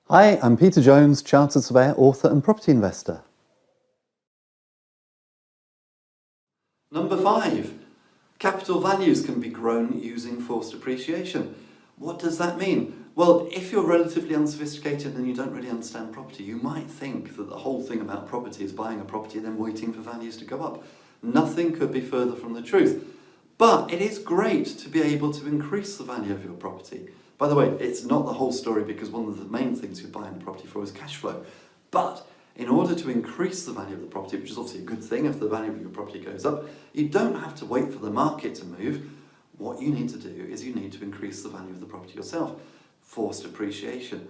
Hi, I'm Peter Jones, Chartered Surveyor, author and property investor. Number 5. Capital values can be grown using forced appreciation. What does that mean? Well, if you're relatively unsophisticated and you don't really understand property, you might think that the whole thing about property is buying a property and then waiting for values to go up. Nothing could be further from the truth. But it is great to be able to increase the value of your property. By the way, it's not the whole story, because one of the main things you're buying a property for is cash flow. But in order to increase the value of the property, which is obviously a good thing if the value of your property goes up, you don't have to wait for the market to move. What you need to do is you need to increase the value of the property yourself. Forced appreciation.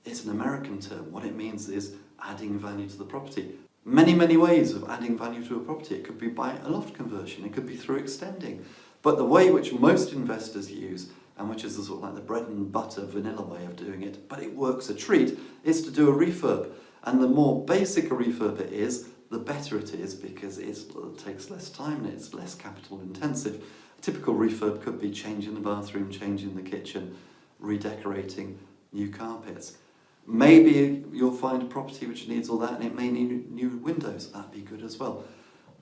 It's an American term. What it means is adding value to the property. Many ways of adding value to a property. It could be by a loft conversion, it could be through extending. But the way which most investors use, and which is the sort of like the bread and butter vanilla way of doing it, but it works a treat, is to do a refurb. And the more basic a refurb it is, the better it is, because it takes less time and it's less capital intensive. A typical refurb could be changing the bathroom, changing the kitchen, redecorating, new carpets. Maybe you'll find a property which needs all that and it may need new windows. That'd be good as well.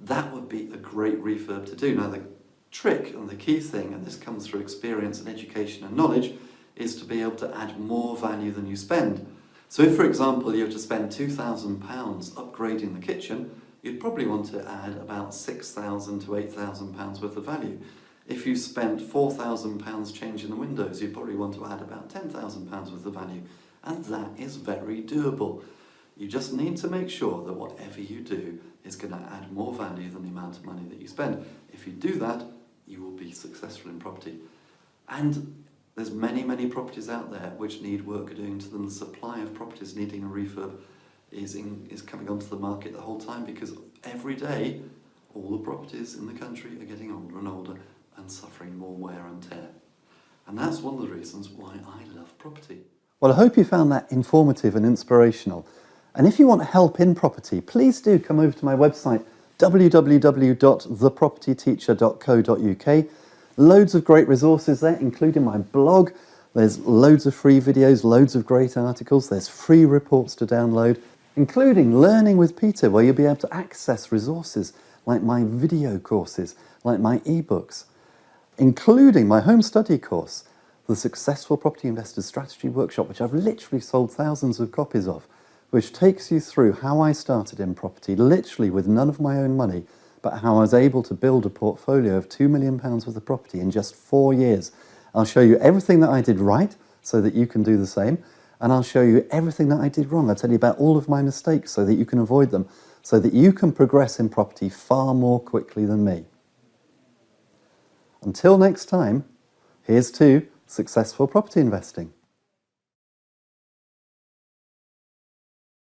That would be a great refurb to do. Now the trick and the key thing, and this comes through experience and education and knowledge, is to be able to add more value than you spend. So if, for example, you have to spend £2,000 upgrading the kitchen, you'd probably want to add about £6,000 to £8,000 worth of value. If you spent £4,000 changing the windows, you'd probably want to add about £10,000 worth of value. And that is very doable. You just need to make sure that whatever you do is going to add more value than the amount of money that you spend. If you do that, you will be successful in property. And there's many properties out there which need work doing to them. The supply of properties needing a refurb is coming onto the market the whole time, because every day all the properties in the country are getting older and older and suffering more wear and tear. And that's one of the reasons why I love property. Well, I hope you found that informative and inspirational. And if you want help in property, please do come over to my website, www.thepropertyteacher.co.uk. Loads of great resources there, including my blog. There's loads of free videos, loads of great articles. There's free reports to download, including Learning with Peter, where you'll be able to access resources like my video courses, like my ebooks, including my home study course, the Successful Property Investors Strategy Workshop, which I've literally sold thousands of copies of, which takes you through how I started in property, literally with none of my own money, but how I was able to build a portfolio of £2 million worth of property in just 4 years. I'll show you everything that I did right so that you can do the same, and I'll show you everything that I did wrong. I'll tell you about all of my mistakes so that you can avoid them, so that you can progress in property far more quickly than me. Until next time, here's to successful property investing.